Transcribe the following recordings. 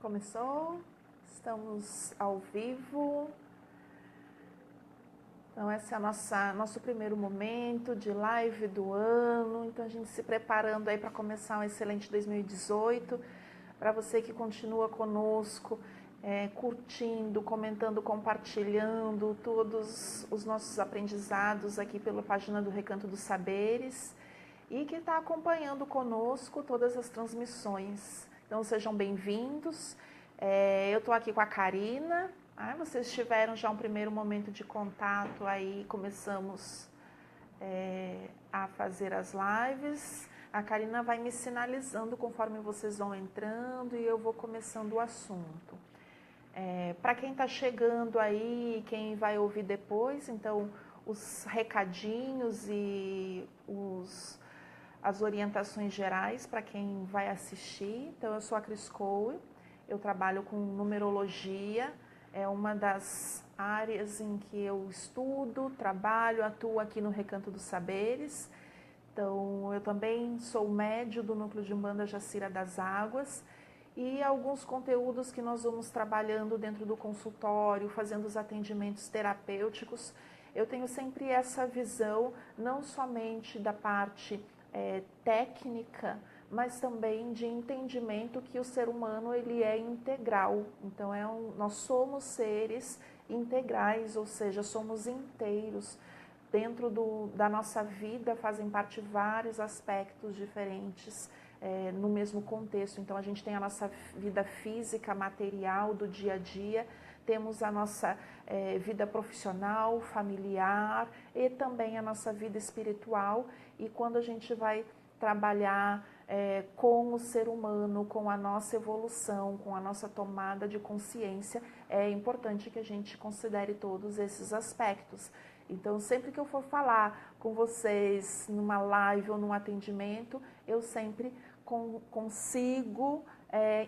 Começou, estamos ao vivo. Então, esse é nosso primeiro momento de live do ano. Então, a gente se preparando aí para começar um excelente 2018. Para você que continua conosco, curtindo, comentando, compartilhando todos os nossos aprendizados aqui pela página do Recanto dos Saberes e que está acompanhando conosco todas as transmissões. Então, sejam bem-vindos. Eu estou aqui com a Karina. Vocês tiveram já um primeiro momento de contato aí, começamos a fazer as lives. A Karina vai me sinalizando conforme vocês vão entrando e eu vou começando o assunto. Para quem está chegando aí, quem vai ouvir depois, então, os recadinhos e as orientações gerais para quem vai assistir. Então, eu sou a Cris Coe, eu trabalho com numerologia, é uma das áreas em que eu estudo, trabalho, atuo aqui no Recanto dos Saberes. Então, eu também sou médio do Núcleo de Umbanda Jacira das Águas e alguns conteúdos que nós vamos trabalhando dentro do consultório, fazendo os atendimentos terapêuticos. Eu tenho sempre essa visão, não somente da parte técnica, mas também de entendimento que o ser humano ele é integral. Então, nós somos seres integrais, ou seja, somos inteiros. Dentro da nossa vida fazem parte vários aspectos diferentes no mesmo contexto. Então, a gente tem a nossa vida física, material, do dia a dia, temos a nossa vida profissional, familiar e também a nossa vida espiritual. E quando a gente vai trabalhar com o ser humano, com a nossa evolução, com a nossa tomada de consciência, é importante que a gente considere todos esses aspectos. Então, sempre que eu for falar com vocês numa live ou num atendimento, eu sempre consigo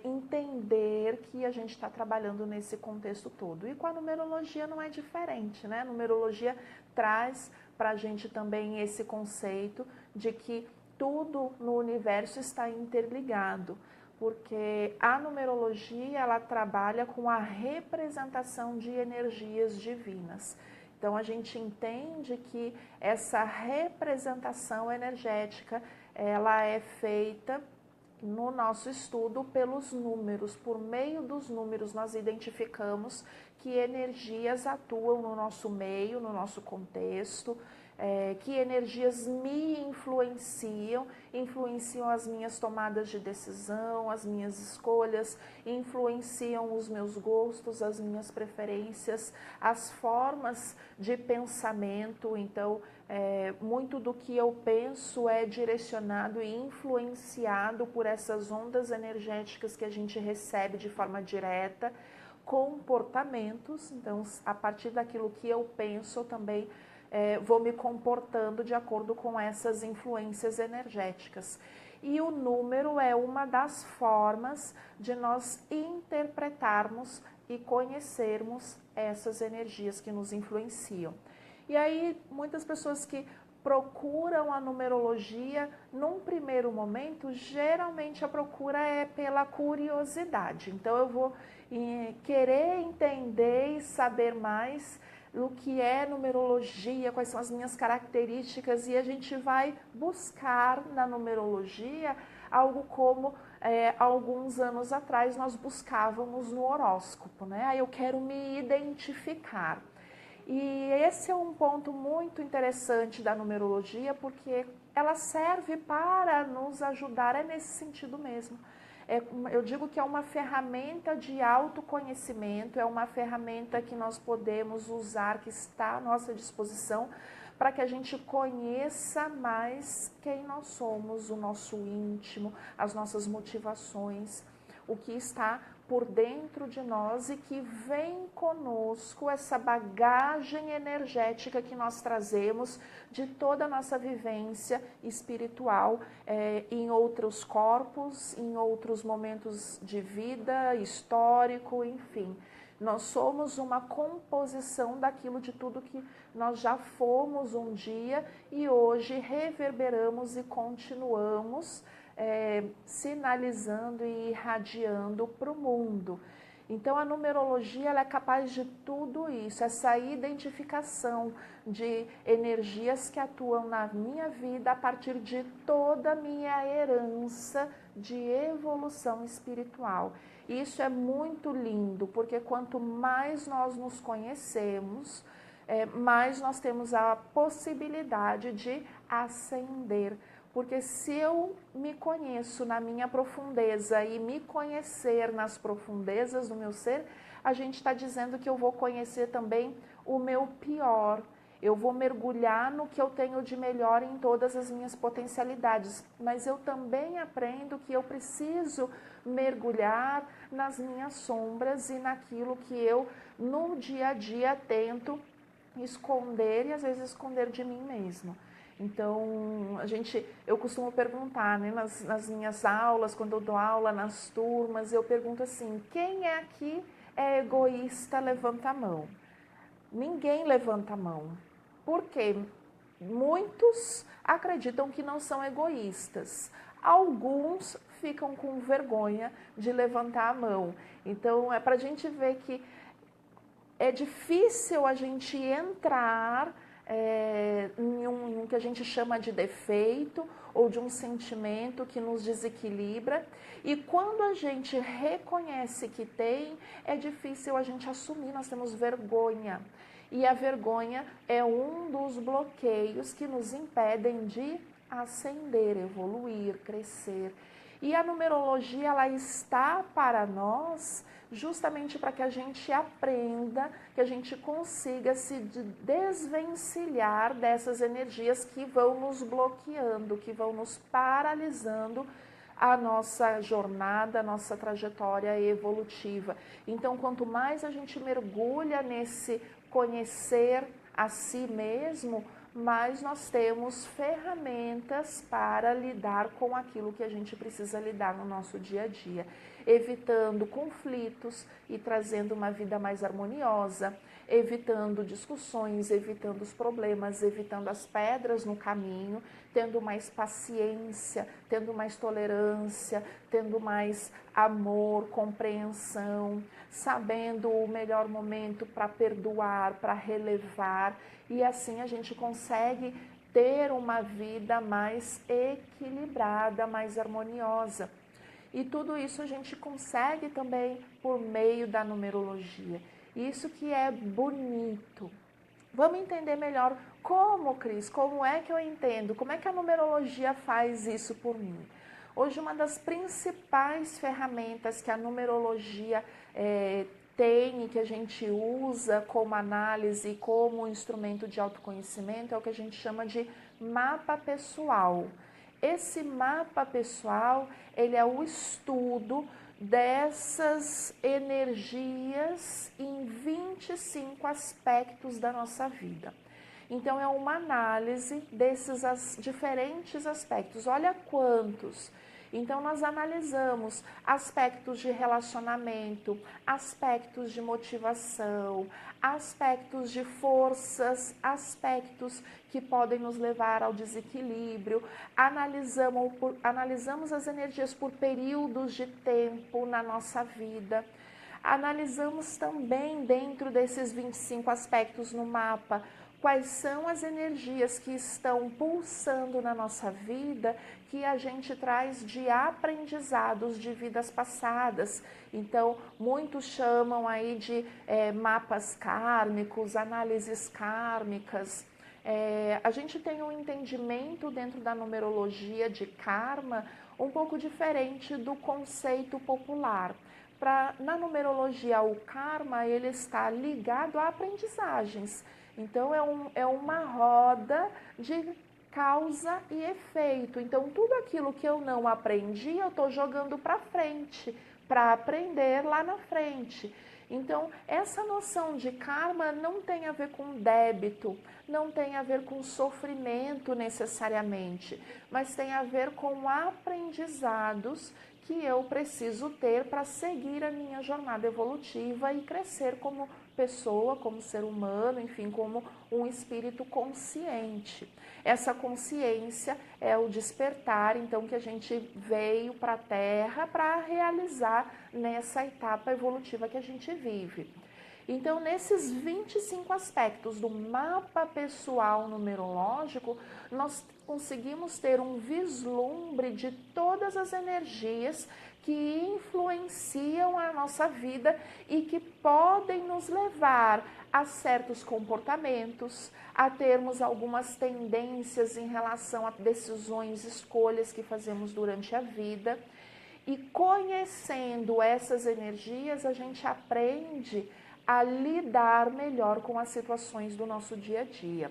entender que a gente está trabalhando nesse contexto todo. E com a numerologia não é diferente, né? A numerologia traz para a gente também esse conceito de que tudo no universo está interligado, porque a numerologia ela trabalha com a representação de energias divinas. Então, a gente entende que essa representação energética, ela é feita no nosso estudo pelos números. Por meio dos números, nós identificamos que energias atuam no nosso meio, no nosso contexto, que energias me influenciam as minhas tomadas de decisão, as minhas escolhas, influenciam os meus gostos, as minhas preferências, as formas de pensamento. Então, muito do que eu penso é direcionado e influenciado por essas ondas energéticas que a gente recebe de forma direta. Comportamentos, então, a partir daquilo que eu penso, eu também vou me comportando de acordo com essas influências energéticas. E o número é uma das formas de nós interpretarmos e conhecermos essas energias que nos influenciam. E aí, muitas pessoas que procuram a numerologia, num primeiro momento, geralmente a procura é pela curiosidade. Então, eu vou querer entender e saber mais o que é numerologia, quais são as minhas características, e a gente vai buscar na numerologia algo como alguns anos atrás nós buscávamos no horóscopo, né? Eu quero me identificar. E esse é um ponto muito interessante da numerologia, porque ela serve para nos ajudar, é nesse sentido mesmo. Eu digo que é uma ferramenta de autoconhecimento, é uma ferramenta que nós podemos usar, que está à nossa disposição, para que a gente conheça mais quem nós somos, o nosso íntimo, as nossas motivações, o que está por dentro de nós e que vem conosco, essa bagagem energética que nós trazemos de toda a nossa vivência espiritual em outros corpos, em outros momentos de vida, histórico, enfim. Nós somos uma composição daquilo de tudo que nós já fomos um dia e hoje reverberamos e continuamos sinalizando e irradiando para o mundo. Então, a numerologia ela é capaz de tudo isso, essa identificação de energias que atuam na minha vida a partir de toda a minha herança de evolução espiritual. Isso é muito lindo, porque quanto mais nós nos conhecemos, mais nós temos a possibilidade de ascender. Porque se eu me conheço na minha profundeza e me conhecer nas profundezas do meu ser, a gente está dizendo que eu vou conhecer também o meu pior. Eu vou mergulhar no que eu tenho de melhor em todas as minhas potencialidades. Mas eu também aprendo que eu preciso mergulhar nas minhas sombras e naquilo que eu, no dia a dia, tento esconder e às vezes esconder de mim mesmo. Então, eu costumo perguntar, né, nas minhas aulas, quando eu dou aula nas turmas, eu pergunto assim, quem é aqui é egoísta, levanta a mão. Ninguém levanta a mão. Por quê? Muitos acreditam que não são egoístas. Alguns ficam com vergonha de levantar a mão. Então, é para a gente ver que é difícil a gente entrar em um que a gente chama de defeito ou de um sentimento que nos desequilibra. E quando a gente reconhece que tem, é difícil a gente assumir, nós temos vergonha. E a vergonha é um dos bloqueios que nos impedem de ascender, evoluir, crescer. E a numerologia, ela está para nós justamente para que a gente aprenda, que a gente consiga se desvencilhar dessas energias que vão nos bloqueando, que vão nos paralisando a nossa jornada, a nossa trajetória evolutiva. Então, quanto mais a gente mergulha nesse conhecer a si mesmo, mais nós temos ferramentas para lidar com aquilo que a gente precisa lidar no nosso dia a dia, evitando conflitos e trazendo uma vida mais harmoniosa, evitando discussões, evitando os problemas, evitando as pedras no caminho, tendo mais paciência, tendo mais tolerância, tendo mais amor, compreensão, sabendo o melhor momento para perdoar, para relevar, e assim a gente consegue ter uma vida mais equilibrada, mais harmoniosa. E tudo isso a gente consegue também por meio da numerologia. Isso que é bonito. Vamos entender melhor como, Cris, como é que eu entendo, como é que a numerologia faz isso por mim. Hoje, uma das principais ferramentas que a numerologia tem e que a gente usa como análise, como instrumento de autoconhecimento, é o que a gente chama de mapa pessoal. Esse mapa pessoal, ele é o estudo dessas energias em 25 aspectos da nossa vida. Então, é uma análise desses diferentes aspectos. Olha quantos! Então, nós analisamos aspectos de relacionamento, aspectos de motivação, aspectos de forças, aspectos que podem nos levar ao desequilíbrio. Analisamos as energias por períodos de tempo na nossa vida. Analisamos também, dentro desses 25 aspectos no mapa, quais são as energias que estão pulsando na nossa vida, que a gente traz de aprendizados de vidas passadas. Então, muitos chamam aí de mapas kármicos, análises kármicas. A gente tem um entendimento dentro da numerologia de karma um pouco diferente do conceito popular. Na numerologia, o karma ele está ligado a aprendizagens. Então, é uma roda de causa e efeito. Então, tudo aquilo que eu não aprendi, eu estou jogando para frente, para aprender lá na frente. Então, essa noção de karma não tem a ver com débito, não tem a ver com sofrimento necessariamente, mas tem a ver com aprendizados que eu preciso ter para seguir a minha jornada evolutiva e crescer como pessoa, como ser humano, enfim, como um espírito consciente. Essa consciência é o despertar, então, que a gente veio para a Terra para realizar nessa etapa evolutiva que a gente vive. Então, nesses 25 aspectos do mapa pessoal numerológico, nós conseguimos ter um vislumbre de todas as energias que influenciam a nossa vida e que podem nos levar a certos comportamentos, a termos algumas tendências em relação a decisões, escolhas que fazemos durante a vida. E conhecendo essas energias, a gente aprende a lidar melhor com as situações do nosso dia a dia.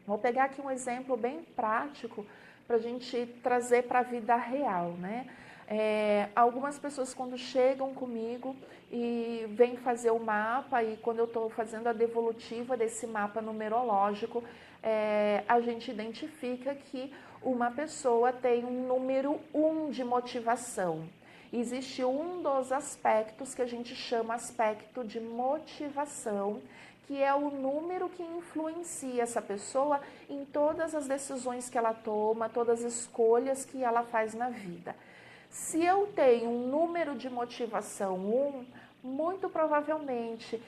Vou pegar aqui um exemplo bem prático para a gente trazer para a vida real, né? Algumas pessoas quando chegam comigo e vêm fazer o mapa, e quando eu estou fazendo a devolutiva desse mapa numerológico, a gente identifica que uma pessoa tem um número 1 de motivação. Existe um dos aspectos que a gente chama aspecto de motivação, que é o número que influencia essa pessoa em todas as decisões que ela toma, todas as escolhas que ela faz na vida. Se eu tenho um número de motivação 1, muito provavelmente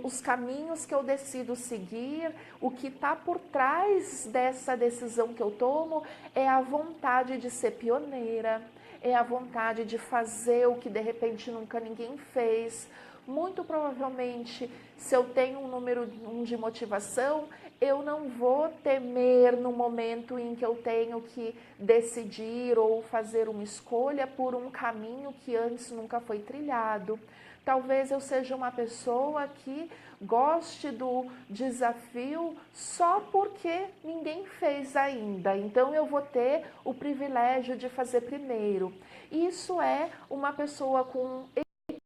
os caminhos que eu decido seguir, o que está por trás dessa decisão que eu tomo é a vontade de ser pioneira, é a vontade de fazer o que de repente nunca ninguém fez. Muito provavelmente, se eu tenho um número 1 de motivação, eu não vou temer no momento em que eu tenho que decidir ou fazer uma escolha por um caminho que antes nunca foi trilhado. Talvez eu seja uma pessoa que goste do desafio só porque ninguém fez ainda. Então eu vou ter o privilégio de fazer primeiro. Isso é uma pessoa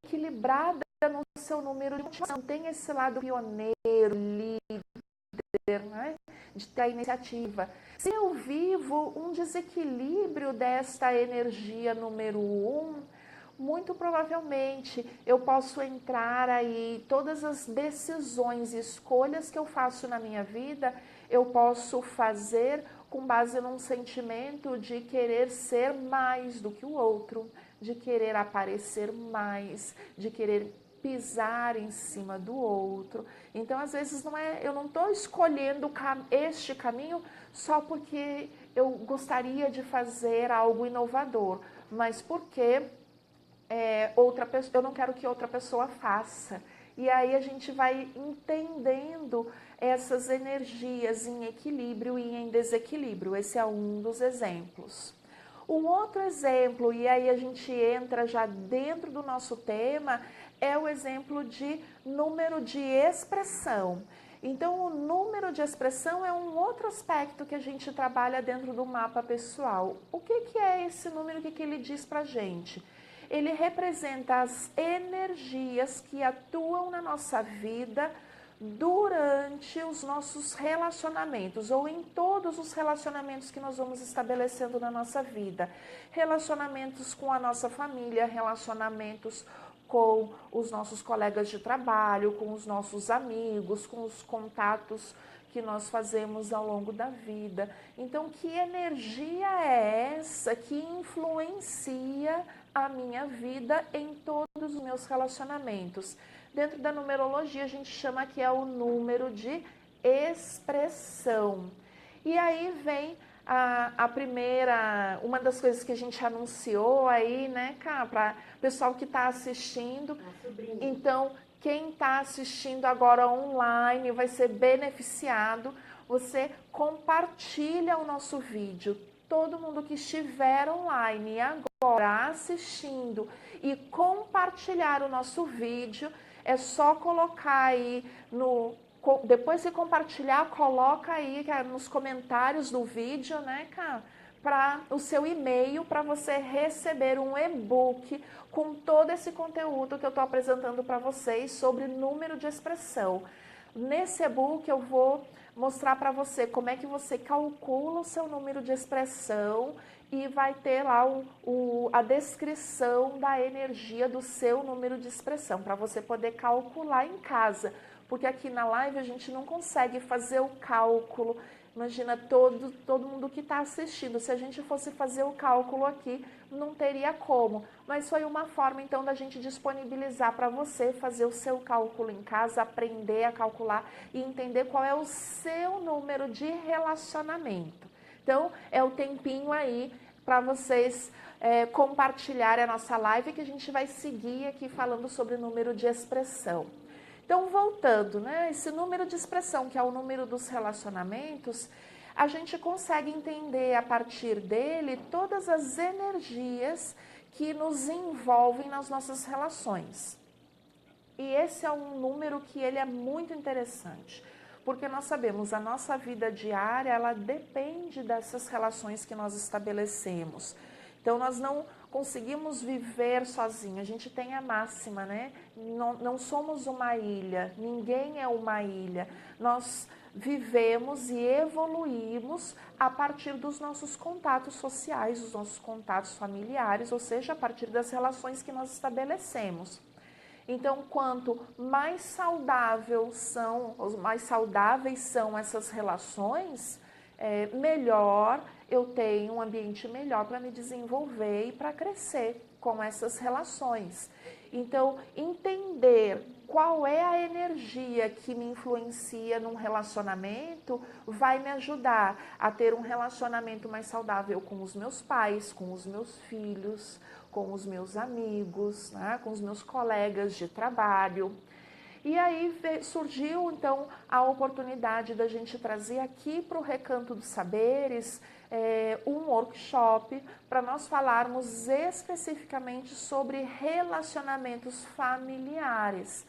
equilibrada no seu número de motivação. Tem esse lado pioneiro, líder, né? De ter a iniciativa. Se eu vivo um desequilíbrio desta energia número 1, muito provavelmente eu posso entrar aí, todas as decisões e escolhas que eu faço na minha vida, eu posso fazer com base num sentimento de querer ser mais do que o outro, de querer aparecer mais, de querer pisar em cima do outro. Então, às vezes, eu não estou escolhendo este caminho só porque eu gostaria de fazer algo inovador, mas porque eu não quero que outra pessoa faça. E aí a gente vai entendendo essas energias em equilíbrio e em desequilíbrio. Esse é um dos exemplos. Um outro exemplo, e aí a gente entra já dentro do nosso tema, é o exemplo de número de expressão. Então, o número de expressão é um outro aspecto que a gente trabalha dentro do mapa pessoal. O que é esse número? O que ele diz pra gente? Ele representa as energias que atuam na nossa vida durante os nossos relacionamentos ou em todos os relacionamentos que nós vamos estabelecendo na nossa vida. Relacionamentos com a nossa família, relacionamentos com os nossos colegas de trabalho, com os nossos amigos, com os contatos que nós fazemos ao longo da vida. Então, que energia é essa que influencia a minha vida em todos os meus relacionamentos? Dentro da numerologia, a gente chama que é o número de expressão. E aí vem a primeira, uma das coisas que a gente anunciou aí, né, cá, para o pessoal que está assistindo. Então, quem está assistindo agora online vai ser beneficiado. Você compartilha o nosso vídeo. Todo mundo que estiver online agora assistindo e compartilhar o nosso vídeo, é só colocar aí depois de compartilhar, coloca aí nos comentários do vídeo, né, cara, para o seu e-mail, para você receber um e-book com todo esse conteúdo que eu estou apresentando para vocês sobre número de expressão. Nesse e-book eu vou mostrar para você como é que você calcula o seu número de expressão e vai ter lá a descrição da energia do seu número de expressão, para você poder calcular em casa. Porque aqui na live a gente não consegue fazer o cálculo. Imagina todo mundo que está assistindo. Se a gente fosse fazer o cálculo aqui, não teria como. Mas foi uma forma, então, da gente disponibilizar para você fazer o seu cálculo em casa, aprender a calcular e entender qual é o seu número de relacionamento. Então, é o tempinho aí para vocês compartilharem a nossa live, que a gente vai seguir aqui falando sobre o número de expressão. Então, voltando, né? Esse número de expressão, que é o número dos relacionamentos, a gente consegue entender a partir dele todas as energias que nos envolvem nas nossas relações. E esse é um número que ele é muito interessante, porque nós sabemos, a nossa vida diária, ela depende dessas relações que nós estabelecemos. Então, nós não conseguimos viver sozinhos. A gente tem a máxima, né? Não somos uma ilha, ninguém é uma ilha. Nós vivemos e evoluímos a partir dos nossos contatos sociais, dos nossos contatos familiares, ou seja, a partir das relações que nós estabelecemos. Então, quanto mais mais saudáveis são essas relações, melhor eu tenho um ambiente melhor para me desenvolver e para crescer com essas relações. Então, entender qual é a energia que me influencia num relacionamento vai me ajudar a ter um relacionamento mais saudável com os meus pais, com os meus filhos, com os meus amigos, né, com os meus colegas de trabalho. E aí surgiu, então, a oportunidade da gente trazer aqui para o Recanto dos Saberes um workshop para nós falarmos especificamente sobre relacionamentos familiares.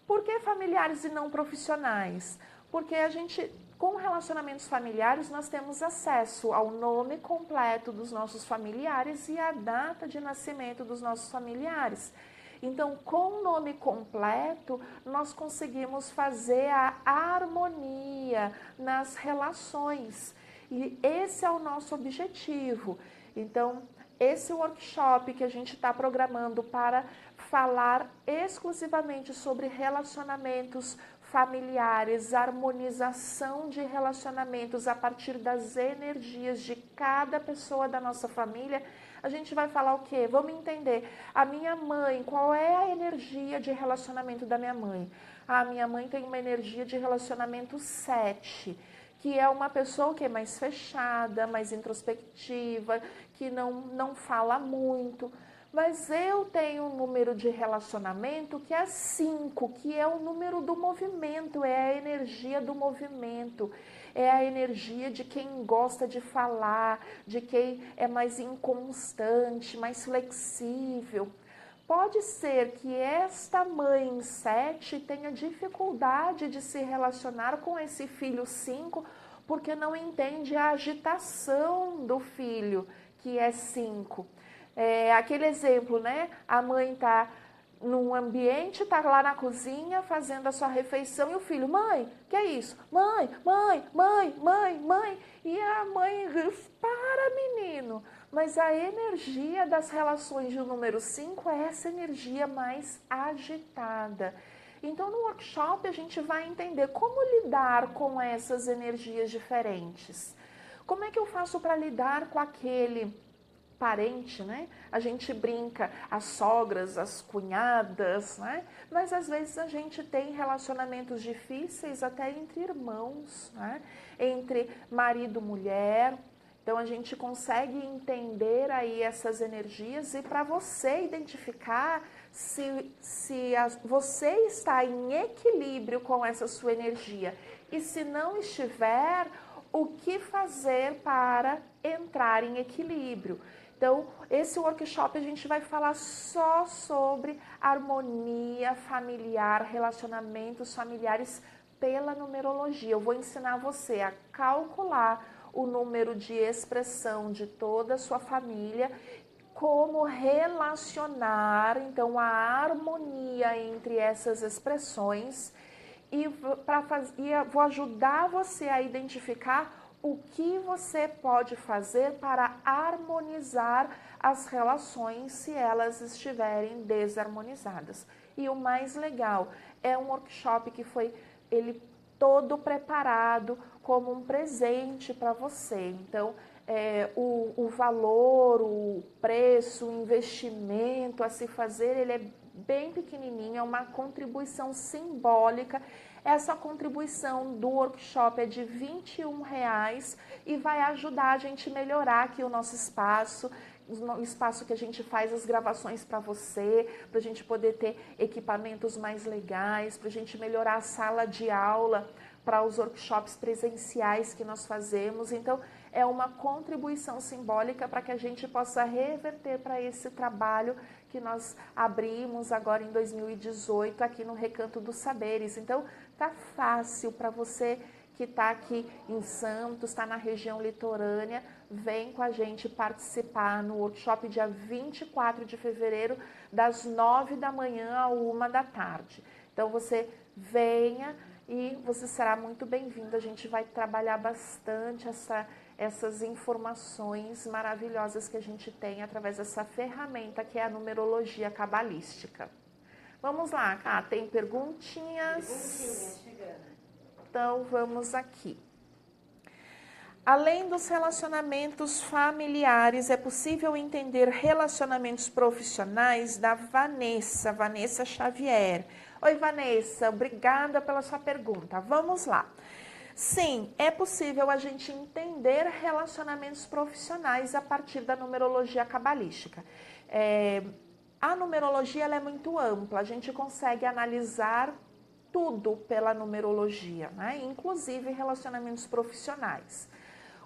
Por que familiares e não profissionais? Porque a gente, com relacionamentos familiares, nós temos acesso ao nome completo dos nossos familiares e à data de nascimento dos nossos familiares. Então, com o nome completo, nós conseguimos fazer a harmonia nas relações. E esse é o nosso objetivo. Então, esse workshop que a gente está programando para falar exclusivamente sobre relacionamentos familiares, harmonização de relacionamentos a partir das energias de cada pessoa da nossa família. A gente vai falar o quê? Vamos entender. A minha mãe, qual é a energia de relacionamento da minha mãe? A minha mãe tem uma energia de relacionamento 7, que é uma pessoa que é mais fechada, mais introspectiva, que não fala muito. Mas eu tenho um número de relacionamento que é 5, que é o número do movimento, é a energia do movimento, é a energia de quem gosta de falar, de quem é mais inconstante, mais flexível. Pode ser que esta mãe 7 tenha dificuldade de se relacionar com esse filho 5, porque não entende a agitação do filho, que é 5. Aquele exemplo, né? A mãe está num ambiente, está lá na cozinha fazendo a sua refeição e o filho, mãe, que é isso? Mãe, mãe, mãe, mãe, mãe. E a mãe diz, para menino. Mas a energia das relações de número 5 é essa energia mais agitada. Então, no workshop, a gente vai entender como lidar com essas energias diferentes. Como é que eu faço para lidar com aquele parente, né? A gente brinca, as sogras, as cunhadas, né? Mas às vezes a gente tem relacionamentos difíceis até entre irmãos, né? Entre marido e mulher. Então a gente consegue entender aí essas energias e para você identificar se você está em equilíbrio com essa sua energia e se não estiver, o que fazer para entrar em equilíbrio. Então, esse workshop a gente vai falar só sobre harmonia familiar, relacionamentos familiares pela numerologia. Eu vou ensinar você a calcular o número de expressão de toda a sua família, como relacionar, então, a harmonia entre essas expressões e vou ajudar você a identificar o que você pode fazer para harmonizar as relações se elas estiverem desarmonizadas. E o mais legal, é um workshop que foi todo preparado como um presente para você. Então, o valor, o preço, o investimento a se fazer, ele é bem pequenininho, é uma contribuição simbólica. Essa contribuição do workshop é de R$21 e vai ajudar a gente a melhorar aqui o nosso espaço, o espaço que a gente faz as gravações para você, para a gente poder ter equipamentos mais legais, para a gente melhorar a sala de aula para os workshops presenciais que nós fazemos. Então, é uma contribuição simbólica para que a gente possa reverter para esse trabalho que nós abrimos agora em 2018 aqui no Recanto dos Saberes. Então, tá fácil para você que está aqui em Santos, está na região litorânea, vem com a gente participar no workshop dia 24 de fevereiro, das 9 da manhã à 1 da tarde. Então, você venha e você será muito bem-vindo. A gente vai trabalhar bastante essas informações maravilhosas que a gente tem através dessa ferramenta que é a numerologia cabalística. Vamos lá, Cá, tem perguntinhas? Perguntinhas chegando. Então, vamos aqui. Além dos relacionamentos familiares, é possível entender relacionamentos profissionais? Da Vanessa Xavier. Oi, Vanessa, obrigada pela sua pergunta. Vamos lá. Sim, é possível a gente entender relacionamentos profissionais a partir da numerologia cabalística. A numerologia ela é muito ampla, a gente consegue analisar tudo pela numerologia, né? Inclusive relacionamentos profissionais.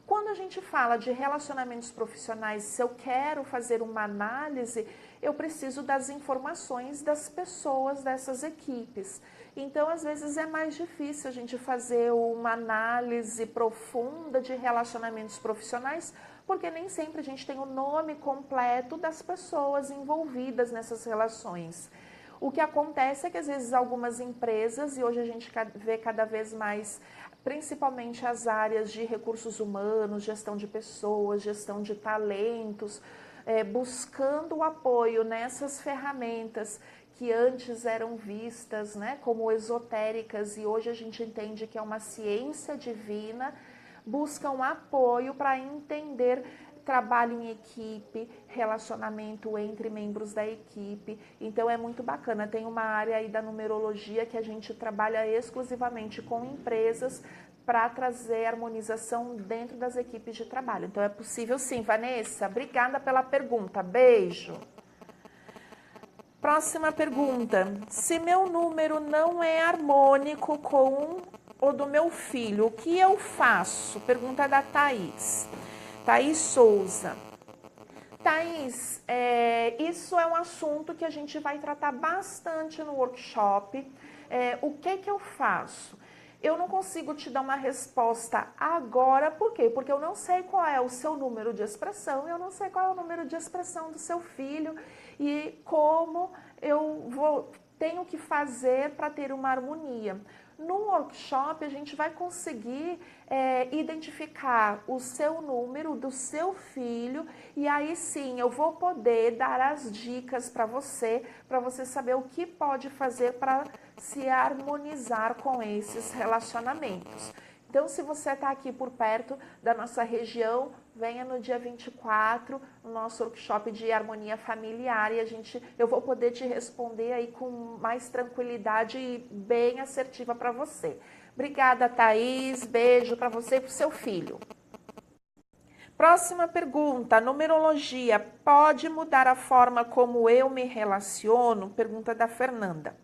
Quando a gente fala de relacionamentos profissionais, se eu quero fazer uma análise, eu preciso das informações das pessoas dessas equipes. Então, às vezes é mais difícil a gente fazer uma análise profunda de relacionamentos profissionais, porque nem sempre a gente tem o nome completo das pessoas envolvidas nessas relações. O que acontece é que às vezes algumas empresas, e hoje a gente vê cada vez mais, principalmente as áreas de recursos humanos, gestão de pessoas, gestão de talentos, buscando o apoio nessas ferramentas que antes eram vistas, né, como esotéricas e hoje a gente entende que é uma ciência divina, buscam apoio para entender trabalho em equipe, relacionamento entre membros da equipe. Então é muito bacana. Tem uma área aí da numerologia que a gente trabalha exclusivamente com empresas para trazer harmonização dentro das equipes de trabalho. Então é possível sim, Vanessa. Obrigada pela pergunta. Beijo. Próxima pergunta. Se meu número não é harmônico com o do meu filho, o que eu faço? Pergunta da Thaís. Thaís Souza. Thaís, isso é um assunto que a gente vai tratar bastante no workshop. O que eu faço? Eu não consigo te dar uma resposta agora, por quê? Porque eu não sei qual é o seu número de expressão, eu não sei qual é o número de expressão do seu filho e como tenho que fazer para ter uma harmonia. No workshop, a gente vai conseguir identificar o seu número do seu filho e aí sim eu vou poder dar as dicas para você saber o que pode fazer para se harmonizar com esses relacionamentos. Então, se você está aqui por perto da nossa região, venha no dia 24, no nosso workshop de harmonia familiar e eu vou poder te responder aí com mais tranquilidade e bem assertiva para você. Obrigada, Thaís. Beijo para você e para o seu filho. Próxima pergunta. Numerologia pode mudar a forma como eu me relaciono? Pergunta da Fernanda.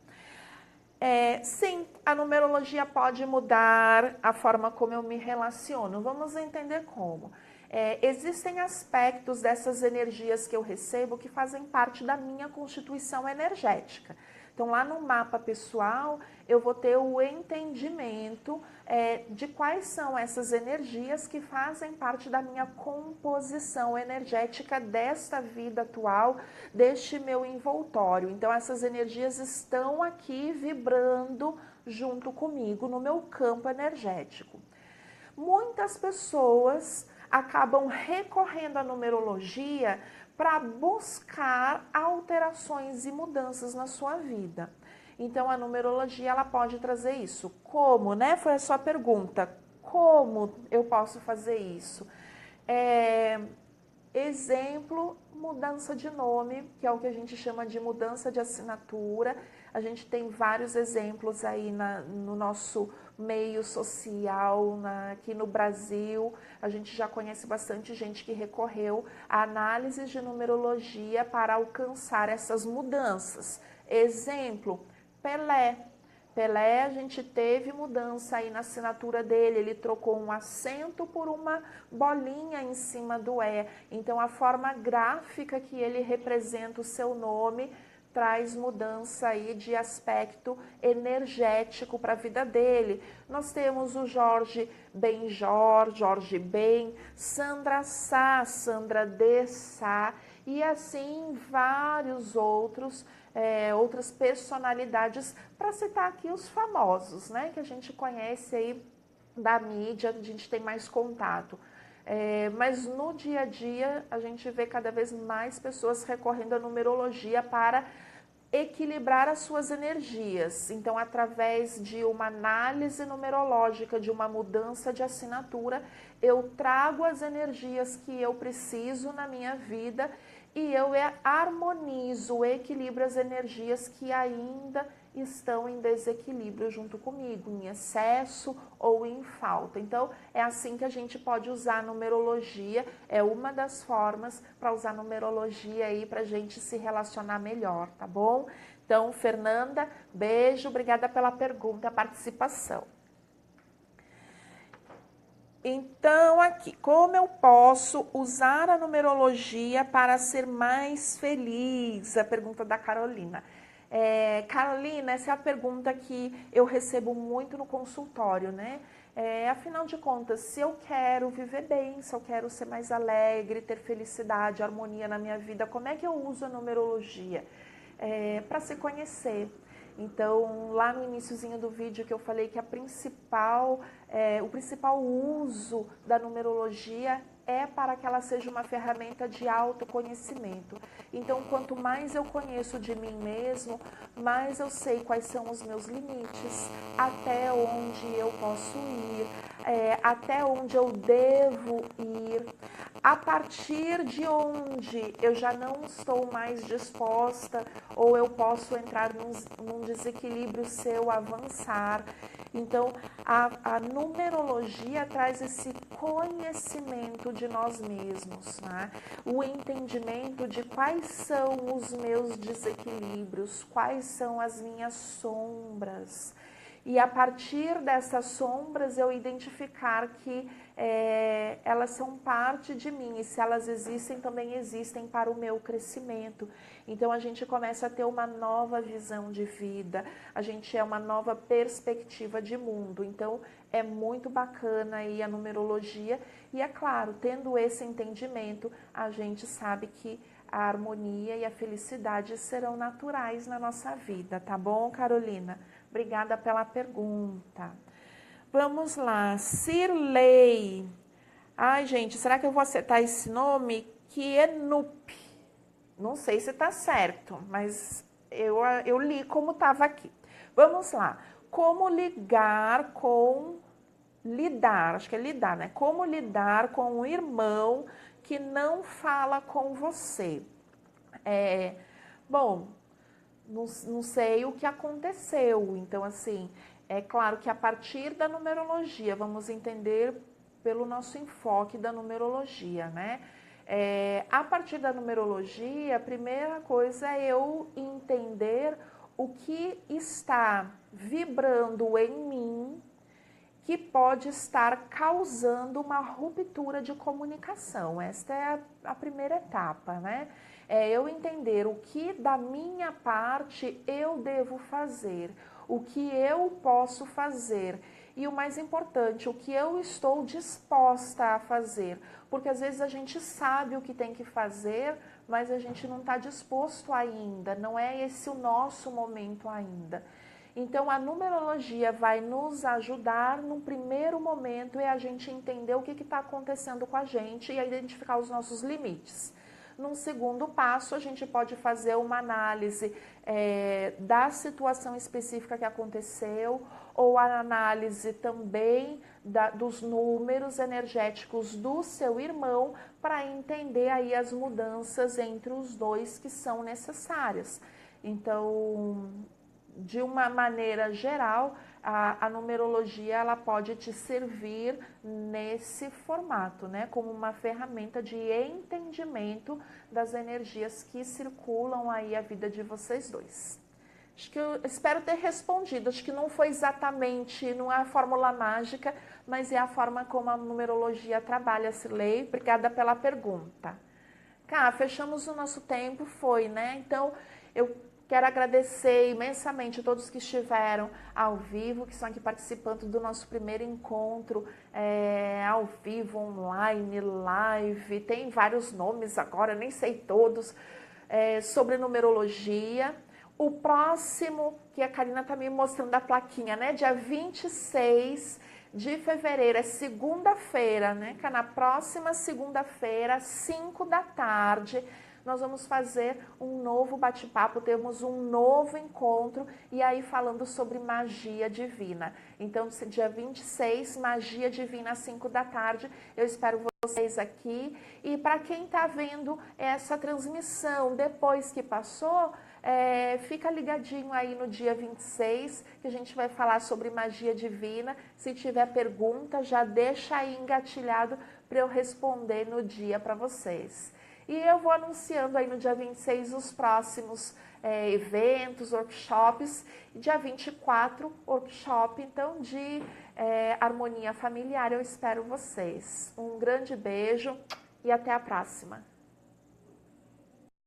Sim, a numerologia pode mudar a forma como eu me relaciono. Vamos entender como. Existem aspectos dessas energias que eu recebo que fazem parte da minha constituição energética. Então, lá no mapa pessoal, eu vou ter o entendimento de quais são essas energias que fazem parte da minha composição energética desta vida atual, deste meu envoltório. Então, essas energias estão aqui vibrando junto comigo no meu campo energético. Muitas pessoas acabam recorrendo à numerologia para buscar alterações e mudanças na sua vida. Então, a numerologia ela pode trazer isso. Como, né? Foi a sua pergunta. Como eu posso fazer isso? Exemplo, mudança de nome, que é o que a gente chama de mudança de assinatura. A gente tem vários exemplos aí no nosso meio social, aqui no Brasil. A gente já conhece bastante gente que recorreu a análises de numerologia para alcançar essas mudanças. Exemplo, Pelé. Pelé, a gente teve mudança aí na assinatura dele, ele trocou um acento por uma bolinha em cima do E. Então, a forma gráfica que ele representa o seu nome traz mudança aí de aspecto energético para a vida dele. Nós temos o Jorge Benjor, Jorge Ben, Sandra Sá, Sandra de Sá, e assim vários outras personalidades, para citar aqui os famosos, né, que a gente conhece aí da mídia, a gente tem mais contato. Mas no dia a dia a gente vê cada vez mais pessoas recorrendo à numerologia para equilibrar as suas energias. Então, através de uma análise numerológica, de uma mudança de assinatura, eu trago as energias que eu preciso na minha vida e eu harmonizo, equilibro as energias que ainda estão em desequilíbrio junto comigo, em excesso ou em falta. Então, é assim que a gente pode usar a numerologia, é uma das formas para usar a numerologia aí para a gente se relacionar melhor, tá bom? Então, Fernanda, beijo, obrigada pela pergunta, participação. Então, aqui, como eu posso usar a numerologia para ser mais feliz? A pergunta da Carolina. Carolina, essa é a pergunta que eu recebo muito no consultório, né? Afinal de contas, se eu quero viver bem, se eu quero ser mais alegre, ter felicidade, harmonia na minha vida, como é que eu uso a numerologia? Para se conhecer. Então, lá no iniciozinho do vídeo que eu falei que o principal uso da numerologia é para que ela seja uma ferramenta de autoconhecimento. Então, quanto mais eu conheço de mim mesmo, mais eu sei quais são os meus limites, até onde eu posso ir, até onde eu devo ir, a partir de onde eu já não estou mais disposta ou eu posso entrar num desequilíbrio se eu avançar. Então, a numerologia traz esse conhecimento de nós mesmos, né? O entendimento de quais são os meus desequilíbrios, quais são as minhas sombras. E a partir dessas sombras eu identificar que elas são parte de mim e se elas existem, também existem para o meu crescimento. Então a gente começa a ter uma nova visão de vida, a gente é uma nova perspectiva de mundo. Então é muito bacana aí a numerologia e é claro, tendo esse entendimento, a gente sabe que a harmonia e a felicidade serão naturais na nossa vida, tá bom, Carolina? Obrigada pela pergunta. Vamos lá, Cirlei. Ai, gente, será que eu vou acertar esse nome? Kienup. Não sei se tá certo, mas eu li como estava aqui. Vamos lá. Como lidar, acho que é lidar, né? Como lidar com um irmão que não fala com você? Bom, não sei o que aconteceu. Então, assim, é claro que a partir da numerologia, vamos entender pelo nosso enfoque da numerologia, né? A partir da numerologia, a primeira coisa é eu entender o que está vibrando em mim que pode estar causando uma ruptura de comunicação. Esta é a primeira etapa, né? É eu entender o que da minha parte eu devo fazer, o que eu posso fazer e o mais importante, o que eu estou disposta a fazer. Porque às vezes a gente sabe o que tem que fazer, mas a gente não está disposto ainda, não é esse o nosso momento ainda. Então a numerologia vai nos ajudar, num primeiro momento, é a gente entender o que está acontecendo com a gente e a identificar os nossos limites. Num segundo passo, a gente pode fazer uma análise da situação específica que aconteceu, ou a análise também dos números energéticos do seu irmão, para entender aí as mudanças entre os dois que são necessárias. Então, de uma maneira geral, a numerologia ela pode te servir nesse formato, né? Como uma ferramenta de entendimento das energias que circulam aí a vida de vocês dois. Acho que eu espero ter respondido. Acho que não foi exatamente, não é a fórmula mágica, mas é a forma como a numerologia trabalha, Cirlei. Obrigada pela pergunta. Cá, fechamos o nosso tempo, foi, né? Então, eu quero agradecer imensamente a todos que estiveram ao vivo, que estão aqui participando do nosso primeiro encontro ao vivo, online, live. Tem vários nomes agora, nem sei todos, sobre numerologia. O próximo, que a Karina está me mostrando a plaquinha, né? Dia 26 de fevereiro, é segunda-feira, né? Que na próxima segunda-feira, às 5 da tarde, nós vamos fazer um novo bate-papo, temos um novo encontro, e aí falando sobre magia divina. Então, dia 26, magia divina, às 5 da tarde, eu espero vocês aqui. E para quem está vendo essa transmissão depois que passou, fica ligadinho aí no dia 26, que a gente vai falar sobre magia divina. Se tiver pergunta, já deixa aí engatilhado para eu responder no dia para vocês. E eu vou anunciando aí no dia 26 os próximos eventos, workshops. Dia 24, workshop então de harmonia familiar. Eu espero vocês. Um grande beijo e até a próxima.